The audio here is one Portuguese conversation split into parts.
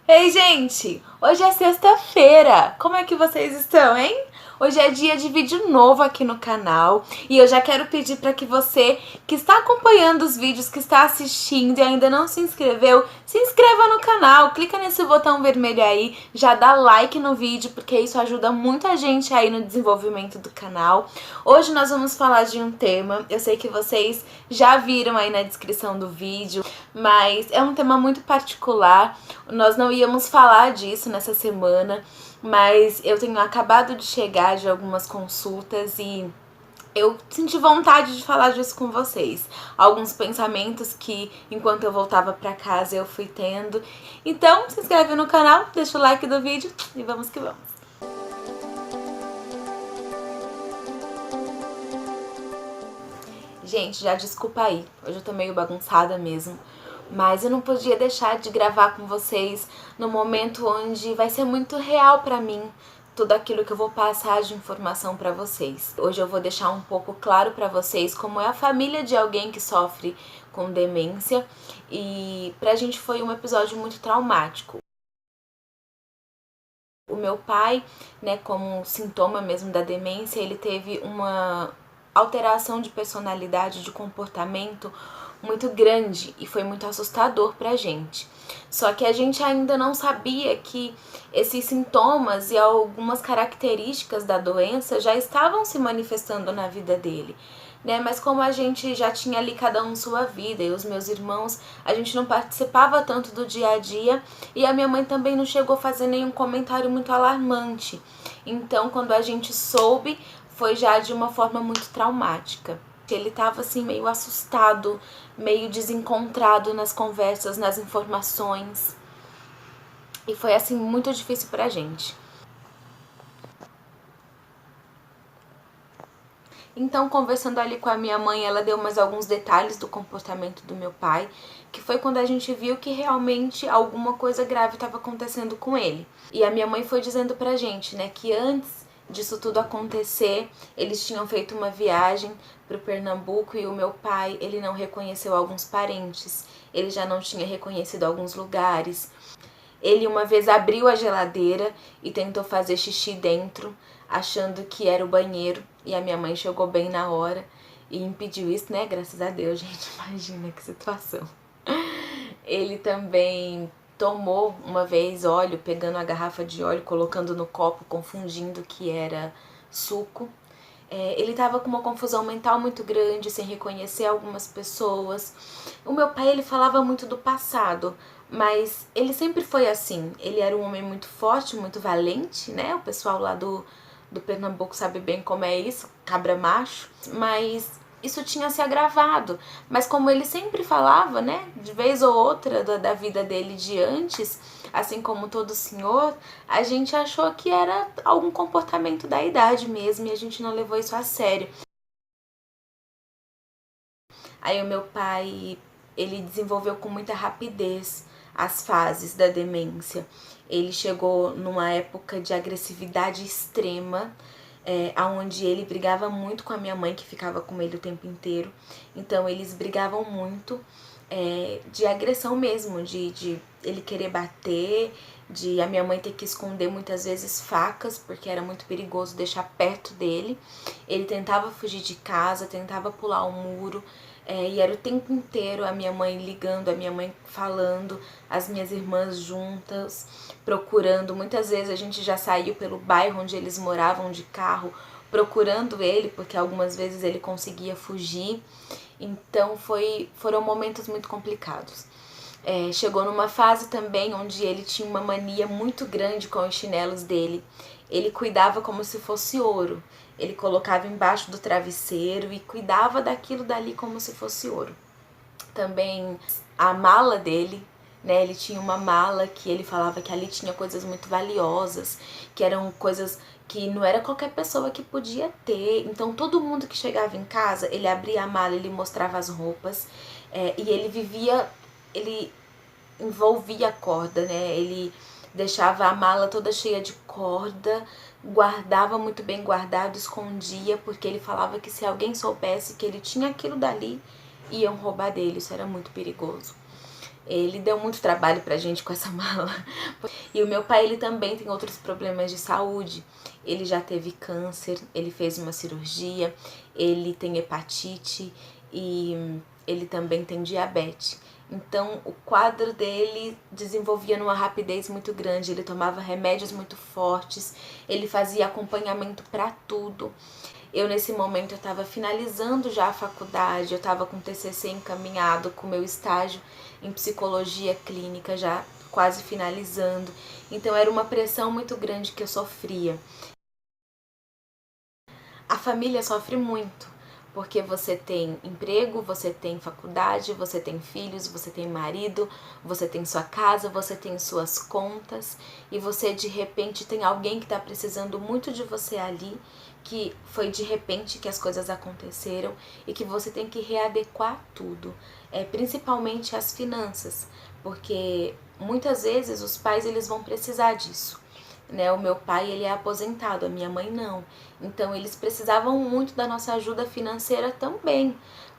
Ei, gente! Hoje é sexta-feira! Como é que vocês estão, hein? Hoje é dia de vídeo novo aqui no canal e eu já quero pedir para que você que está acompanhando os vídeos, que está assistindo e ainda não se inscreveu, se inscreva no canal, clica nesse botão vermelho aí, já dá like no vídeo, porque isso ajuda muito a gente aí no desenvolvimento do canal. Hoje nós vamos falar de um tema, eu sei que vocês já viram aí na descrição do vídeo, mas é um tema muito particular. Nós não íamos falar disso nessa semana, mas eu tenho acabado de chegar de algumas consultas e eu senti vontade de falar disso com vocês. Alguns pensamentos que, enquanto eu voltava pra casa, eu fui tendo. Então, se inscreve no canal, deixa o like do vídeo e vamos que vamos. Gente, já desculpa aí, hoje eu tô meio bagunçada mesmo, mas eu não podia deixar de gravar com vocês no momento onde vai ser muito real pra mim tudo aquilo que eu vou passar de informação pra vocês. Hoje eu vou deixar um pouco claro pra vocês como é a família de alguém que sofre com demência, e pra gente foi um episódio muito traumático. O meu pai, né, como sintoma mesmo da demência, ele teve uma alteração de personalidade, de comportamento muito grande e foi muito assustador pra gente. Só que a gente ainda não sabia que esses sintomas e algumas características da doença já estavam se manifestando na vida dele, né? Mas como a gente já tinha ali cada um sua vida e os meus irmãos, a gente não participava tanto do dia a dia e a minha mãe também não chegou a fazer nenhum comentário muito alarmante. Então, quando a gente soube, foi já de uma forma muito traumática. Ele estava assim meio assustado, meio desencontrado nas conversas, nas informações. E foi assim muito difícil pra gente. Então, conversando ali com a minha mãe, ela deu mais alguns detalhes do comportamento do meu pai, que foi quando a gente viu que realmente alguma coisa grave estava acontecendo com ele. E a minha mãe foi dizendo pra gente, né, que antes disso tudo acontecer, eles tinham feito uma viagem pro Pernambuco e o meu pai, ele não reconheceu alguns parentes, ele já não tinha reconhecido alguns lugares. Ele uma vez abriu a geladeira e tentou fazer xixi dentro, achando que era o banheiro, e a minha mãe chegou bem na hora e impediu isso, né? Graças a Deus, gente, imagina que situação. Ele também tomou uma vez óleo, pegando a garrafa de óleo, colocando no copo, confundindo que era suco. Ele estava com uma confusão mental muito grande, sem reconhecer algumas pessoas. O meu pai, ele falava muito do passado, mas ele sempre foi assim. Ele era um homem muito forte, muito valente, né? O pessoal lá do Pernambuco sabe bem como é isso, cabra macho. Mas isso tinha se agravado. Mas como ele sempre falava, né, de vez ou outra da vida dele de antes, assim como todo senhor, a gente achou que era algum comportamento da idade mesmo e a gente não levou isso a sério. Aí o meu pai, ele desenvolveu com muita rapidez as fases da demência. Ele chegou numa época de agressividade extrema, onde ele brigava muito com a minha mãe, que ficava com ele o tempo inteiro. Então eles brigavam muito, de agressão mesmo, de ele querer bater, de a minha mãe ter que esconder muitas vezes facas, porque era muito perigoso deixar perto dele. Ele tentava fugir de casa, tentava pular o muro, e era o tempo inteiro a minha mãe ligando, a minha mãe falando, as minhas irmãs juntas, procurando. Muitas vezes a gente já saiu pelo bairro onde eles moravam de carro, procurando ele, porque algumas vezes ele conseguia fugir. Então foram momentos muito complicados. Chegou numa fase também onde ele tinha uma mania muito grande com os chinelos dele. Ele cuidava como se fosse ouro. Ele colocava embaixo do travesseiro e cuidava daquilo dali como se fosse ouro. Também a mala dele, né? Ele tinha uma mala que ele falava que ali tinha coisas muito valiosas, que eram coisas que não era qualquer pessoa que podia ter. Então todo mundo que chegava em casa, ele abria a mala, ele mostrava as roupas, e ele envolvia a corda, né? Ele deixava a mala toda cheia de corda, guardava muito bem guardado, escondia, porque ele falava que se alguém soubesse que ele tinha aquilo dali, iam roubar dele, isso era muito perigoso. Ele deu muito trabalho pra gente com essa mala. E o meu pai, ele também tem outros problemas de saúde. Ele já teve câncer, ele fez uma cirurgia, ele tem hepatite e ele também tem diabetes. Então, o quadro dele desenvolvia numa rapidez muito grande, ele tomava remédios muito fortes, ele fazia acompanhamento para tudo. Eu, nesse momento, eu estava finalizando já a faculdade, eu estava com o TCC encaminhado, com o meu estágio em psicologia clínica já quase finalizando. Então, era uma pressão muito grande que eu sofria. A família sofre muito, porque você tem emprego, você tem faculdade, você tem filhos, você tem marido, você tem sua casa, você tem suas contas e você de repente tem alguém que está precisando muito de você ali, que foi de repente que as coisas aconteceram e que você tem que readequar tudo, principalmente as finanças, porque muitas vezes os pais eles vão precisar disso. Né? O meu pai ele é aposentado, a minha mãe não. Então eles precisavam muito da nossa ajuda financeira também,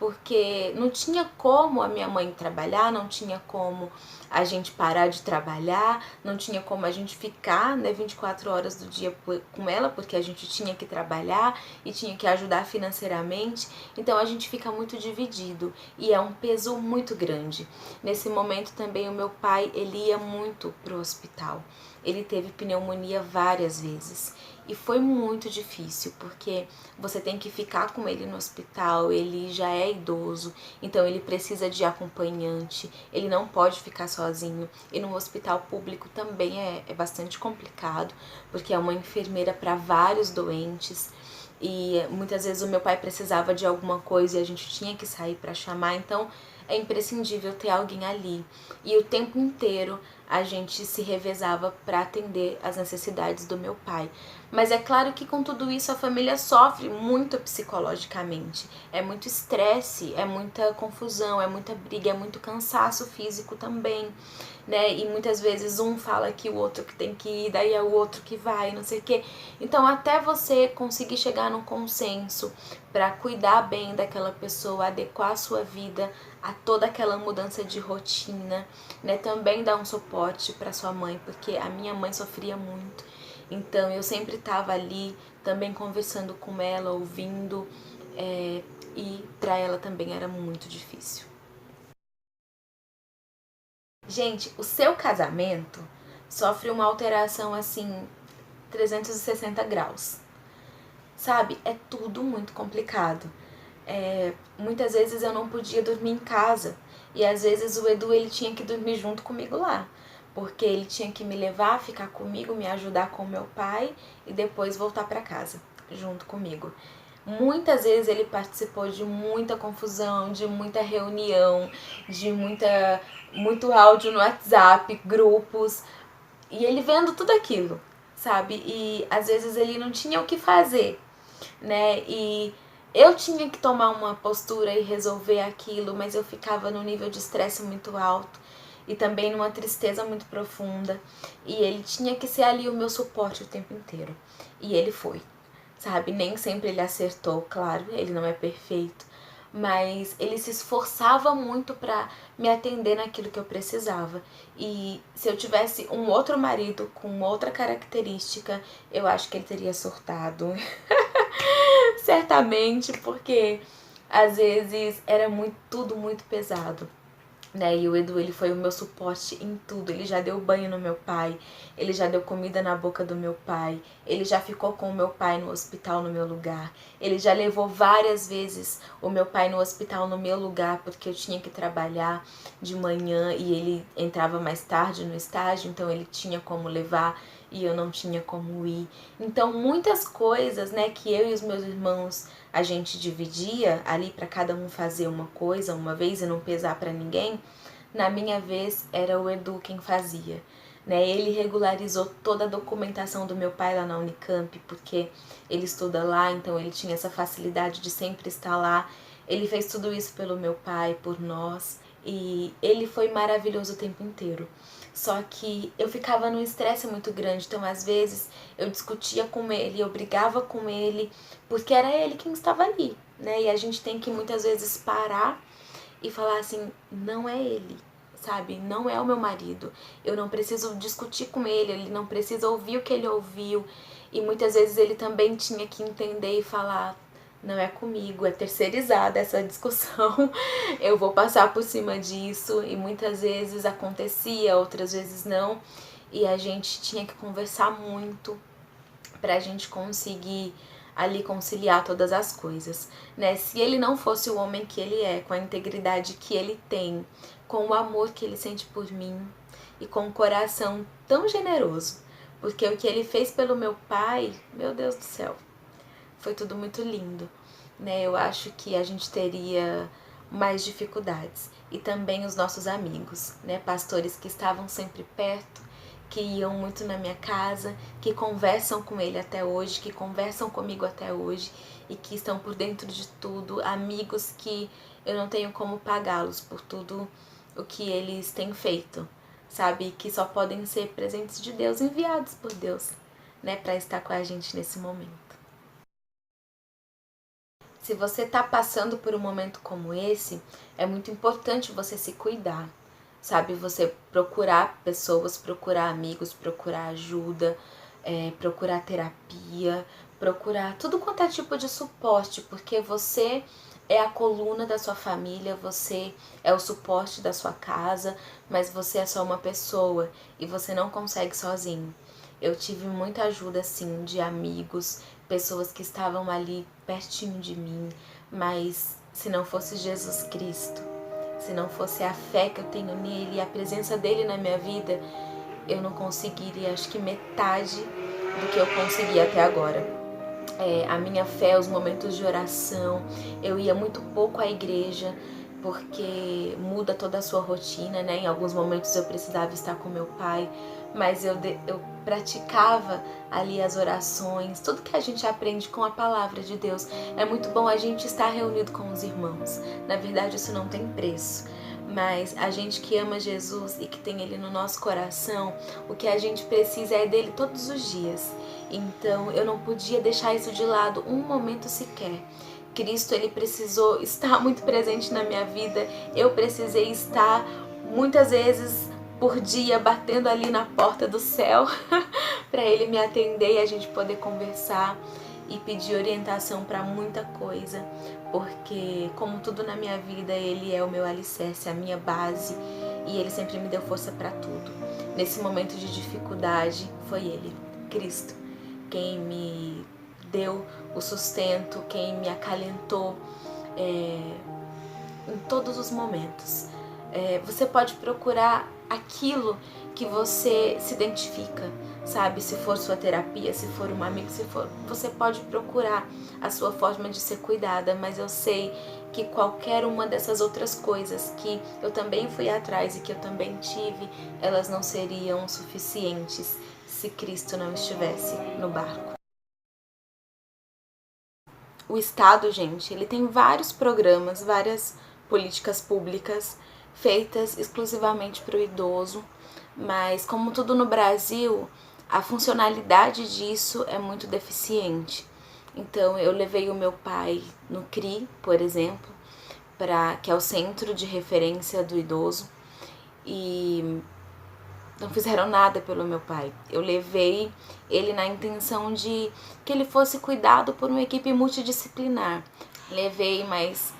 porque não tinha como a minha mãe trabalhar, não tinha como a gente parar de trabalhar, não tinha como a gente ficar, né, 24 horas do dia com ela, porque a gente tinha que trabalhar e tinha que ajudar financeiramente. Então a gente fica muito dividido e é um peso muito grande. Nesse momento também o meu pai, ele ia muito pro hospital. Ele teve pneumonia várias vezes e foi muito difícil, porque você tem que ficar com ele no hospital, ele já é idoso, então ele precisa de acompanhante, ele não pode ficar sozinho. E no hospital público também é bastante complicado, porque é uma enfermeira para vários doentes. E muitas vezes o meu pai precisava de alguma coisa e a gente tinha que sair para chamar, então é imprescindível ter alguém ali. E o tempo inteiro a gente se revezava para atender as necessidades do meu pai. Mas é claro que com tudo isso a família sofre muito psicologicamente. É muito estresse, é muita confusão, é muita briga, é muito cansaço físico também, né? E muitas vezes um fala que o outro que tem que ir, daí é o outro que vai, não sei o quê. Então até você conseguir chegar num consenso para cuidar bem daquela pessoa, adequar a sua vida a toda aquela mudança de rotina, né? Também dar um suporte para sua mãe, porque a minha mãe sofria muito. Então eu sempre estava ali também conversando com ela, ouvindo, e para ela também era muito difícil. Gente, o seu casamento sofre uma alteração assim 360 graus, sabe? É tudo muito complicado. Muitas vezes eu não podia dormir em casa e às vezes o Edu ele tinha que dormir junto comigo lá, porque ele tinha que me levar, ficar comigo, me ajudar com meu pai e depois voltar para casa junto comigo. Muitas vezes ele participou de muita confusão, de muita reunião, de muito áudio no WhatsApp, grupos, e ele vendo tudo aquilo, sabe? E às vezes ele não tinha o que fazer, né? E eu tinha que tomar uma postura e resolver aquilo, mas eu ficava num nível de estresse muito alto e também numa tristeza muito profunda. E ele tinha que ser ali o meu suporte o tempo inteiro. E ele foi, sabe? Nem sempre ele acertou, claro, ele não é perfeito, mas ele se esforçava muito para me atender naquilo que eu precisava. E se eu tivesse um outro marido com outra característica, eu acho que ele teria surtado. Certamente, porque às vezes era tudo muito pesado, né? E o Edu, ele foi o meu suporte em tudo. Ele já deu banho no meu pai, ele já deu comida na boca do meu pai, ele já ficou com o meu pai no hospital no meu lugar, ele já levou várias vezes o meu pai no hospital no meu lugar, porque eu tinha que trabalhar de manhã e ele entrava mais tarde no estágio, então ele tinha como levar e eu não tinha como ir. Então muitas coisas, né, que eu e os meus irmãos a gente dividia ali para cada um fazer uma coisa uma vez e não pesar para ninguém. Na minha vez era o Edu quem fazia, né? Ele regularizou toda a documentação do meu pai lá na Unicamp, porque ele estuda lá, então ele tinha essa facilidade de sempre estar lá. Ele fez tudo isso pelo meu pai, por nós, e ele foi maravilhoso o tempo inteiro. Só que eu ficava num estresse muito grande, então às vezes eu discutia com ele, eu brigava com ele, porque era ele quem estava ali, né? E a gente tem que muitas vezes parar e falar assim, não é ele, sabe? Não é o meu marido. Eu não preciso discutir com ele, ele não precisa ouvir o que ele ouviu. E muitas vezes ele também tinha que entender e falar: não é comigo, é terceirizada essa discussão, eu vou passar por cima disso. E muitas vezes acontecia, outras vezes não. E a gente tinha que conversar muito pra gente conseguir ali conciliar todas as coisas, né? Se ele não fosse o homem que ele é, com a integridade que ele tem, com o amor que ele sente por mim e com um coração tão generoso, porque o que ele fez pelo meu pai, meu Deus do céu, foi tudo muito lindo, né? Eu acho que a gente teria mais dificuldades. E também os nossos amigos, né? Pastores que estavam sempre perto, que iam muito na minha casa, que conversam com ele até hoje, que conversam comigo até hoje e que estão por dentro de tudo. Amigos que eu não tenho como pagá-los por tudo o que eles têm feito, sabe? Que só podem ser presentes de Deus, enviados por Deus, né? Para estar com a gente nesse momento. Se você está passando por um momento como esse, é muito importante você se cuidar, sabe? Você procurar pessoas, procurar amigos, procurar ajuda, procurar terapia, procurar tudo quanto é tipo de suporte, porque você é a coluna da sua família, você é o suporte da sua casa, mas você é só uma pessoa e você não consegue sozinho. Eu tive muita ajuda, assim, de amigos, pessoas que estavam ali pertinho de mim, mas se não fosse Jesus Cristo, se não fosse a fé que eu tenho nele e a presença dele na minha vida, eu não conseguiria, acho que metade do que eu consegui até agora. A minha fé, os momentos de oração, eu ia muito pouco à igreja, porque muda toda a sua rotina, né? Em alguns momentos eu precisava estar com meu pai, mas eu praticava ali as orações, tudo que a gente aprende com a palavra de Deus. É muito bom a gente estar reunido com os irmãos. Na verdade, isso não tem preço. Mas a gente que ama Jesus e que tem Ele no nosso coração, o que a gente precisa é dele todos os dias. Então eu não podia deixar isso de lado um momento sequer. Cristo, ele precisou estar muito presente na minha vida. Eu precisei estar muitas vezes por dia batendo ali na porta do céu para ele me atender e a gente poder conversar e pedir orientação para muita coisa, porque como tudo na minha vida, ele é o meu alicerce, a minha base, e ele sempre me deu força para tudo. Nesse momento de dificuldade, foi ele, Cristo, quem me deu o sustento, quem me acalentou em todos os momentos. Você pode procurar aquilo que você se identifica, sabe? Se for sua terapia, se for um amigo, você pode procurar a sua forma de ser cuidada, mas eu sei que qualquer uma dessas outras coisas que eu também fui atrás e que eu também tive, elas não seriam suficientes se Cristo não estivesse no barco. O Estado, gente, ele tem vários programas, várias políticas públicas feitas exclusivamente para o idoso, mas como tudo no Brasil, a funcionalidade disso é muito deficiente. Então eu levei o meu pai no CRI, por exemplo, que é o Centro de Referência do Idoso, e não fizeram nada pelo meu pai. Eu levei ele na intenção de que ele fosse cuidado por uma equipe multidisciplinar. Levei, mas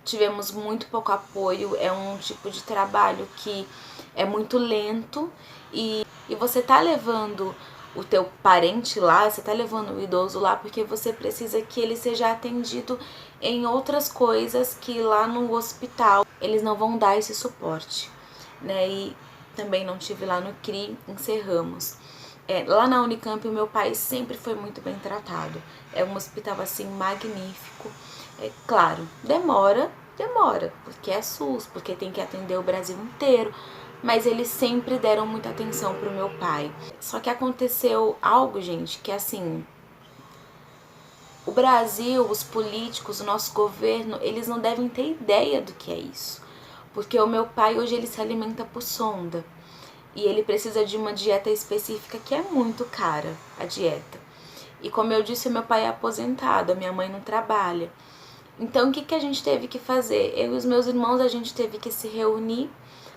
tivemos muito pouco apoio. É um tipo de trabalho que é muito lento e você tá levando o teu parente lá, você tá levando o idoso lá porque você precisa que ele seja atendido em outras coisas que lá no hospital eles não vão dar esse suporte, né? E também não tive lá no CRI, encerramos. Lá na Unicamp o meu pai sempre foi muito bem tratado. É um hospital assim magnífico. Claro, demora, porque é SUS, porque tem que atender o Brasil inteiro, mas eles sempre deram muita atenção pro meu pai. Só que aconteceu algo, gente, que assim, o Brasil, os políticos, o nosso governo, eles não devem ter ideia do que é isso. Porque o meu pai hoje ele se alimenta por sonda e ele precisa de uma dieta específica que é muito cara, a dieta. E como eu disse, o meu pai é aposentado, a minha mãe não trabalha. Então o que a gente teve que fazer? Eu e os meus irmãos, a gente teve que se reunir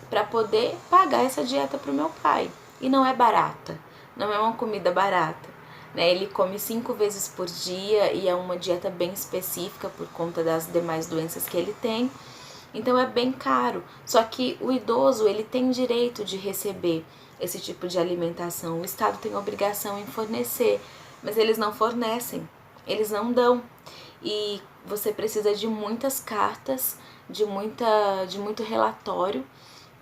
para poder pagar essa dieta pro meu pai. E não é barata, não é uma comida barata, né? Ele come 5 vezes por dia e é uma dieta bem específica por conta das demais doenças que ele tem. Então é bem caro. Só que o idoso, ele tem direito de receber esse tipo de alimentação. O Estado tem obrigação em fornecer, mas eles não fornecem, eles não dão. E você precisa de muitas cartas, de muito relatório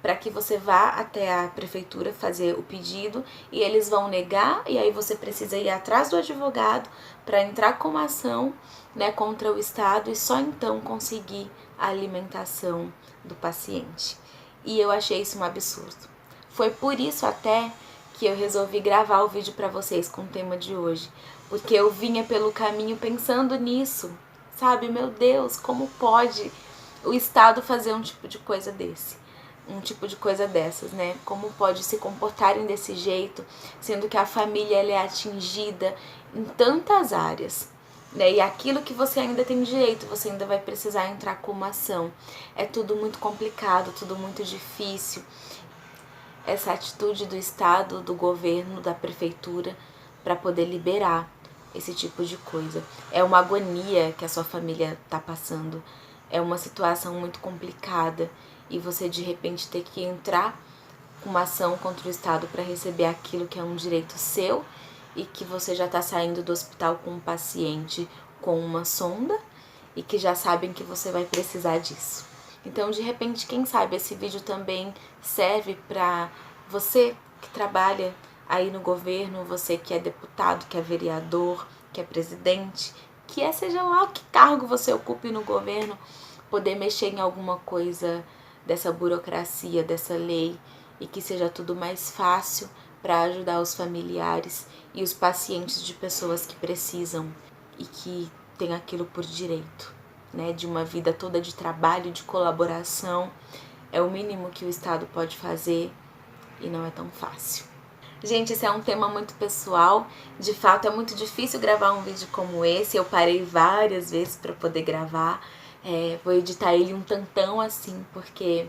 para que você vá até a prefeitura fazer o pedido e eles vão negar, e aí você precisa ir atrás do advogado para entrar com uma ação, né, contra o Estado e só então conseguir a alimentação do paciente. E eu achei isso um absurdo. Foi por isso até que eu resolvi gravar o vídeo para vocês com o tema de hoje, porque eu vinha pelo caminho pensando nisso, sabe? Meu Deus, como pode o Estado fazer um tipo de coisa dessas, né? Como pode se comportarem desse jeito, sendo que a família ela é atingida em tantas áreas, né? E aquilo que você ainda tem direito, você ainda vai precisar entrar com uma ação. É tudo muito complicado, tudo muito difícil. Essa atitude do Estado, do governo, da prefeitura, para poder liberar esse tipo de coisa. É uma agonia que a sua família tá passando. É uma situação muito complicada e você de repente ter que entrar com uma ação contra o Estado para receber aquilo que é um direito seu e que você já tá saindo do hospital com um paciente com uma sonda e que já sabem que você vai precisar disso. Então, de repente, quem sabe esse vídeo também serve para você que trabalha aí no governo, você que é deputado, que é vereador, que é presidente, que é seja lá o que cargo você ocupe no governo, poder mexer em alguma coisa dessa burocracia, dessa lei e que seja tudo mais fácil para ajudar os familiares e os pacientes de pessoas que precisam e que têm aquilo por direito, né, de uma vida toda de trabalho, de colaboração. É o mínimo que o Estado pode fazer e não é tão fácil. Gente, esse é um tema muito pessoal. De fato, é muito difícil gravar um vídeo como esse. Eu parei várias vezes para poder gravar. Vou editar ele um tantão assim, porque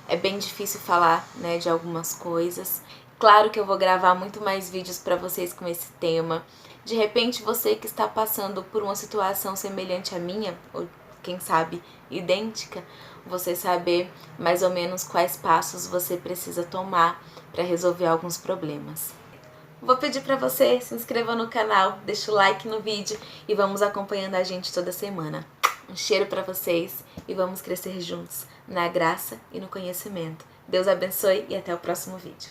é bem difícil falar, né, de algumas coisas. Claro que eu vou gravar muito mais vídeos para vocês com esse tema. De repente, você que está passando por uma situação semelhante à minha, ou quem sabe idêntica, você saber mais ou menos quais passos você precisa tomar para resolver alguns problemas. Vou pedir para você se inscreva no canal, deixa o like no vídeo e vamos acompanhando a gente toda semana. Um cheiro para vocês e vamos crescer juntos na graça e no conhecimento. Deus abençoe e até o próximo vídeo.